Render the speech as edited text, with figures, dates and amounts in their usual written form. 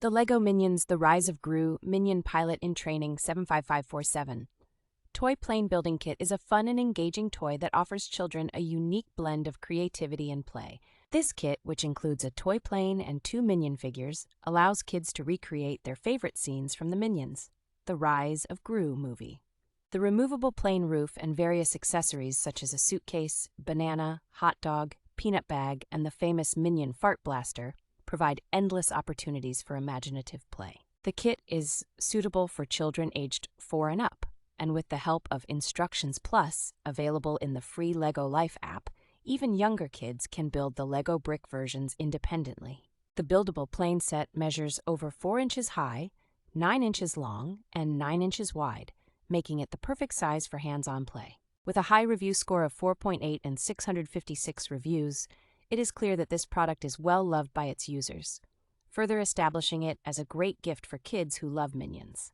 The LEGO Minions The Rise of Gru Minion Pilot in Training 75547. Toy Plane Building Kit is a fun and engaging toy that offers children a unique blend of creativity and play. This kit, which includes a toy plane and 2 Minion figures, allows kids to recreate their favorite scenes from the Minions, the Rise of Gru movie. The removable plane roof and various accessories such as a suitcase, banana, hot dog, peanut bag, and the famous Minion fart blaster provide endless opportunities for imaginative play. The kit is suitable for children aged 4 and up, and with the help of Instructions Plus, available in the free LEGO Life app, even younger kids can build the LEGO brick versions independently. The buildable plane set measures over 4 inches high, 9 inches long, and 9 inches wide, making it the perfect size for hands-on play. With a high review score of 4.8 and 656 reviews, it is clear that this product is well loved by its users, further establishing it as a great gift for kids who love Minions.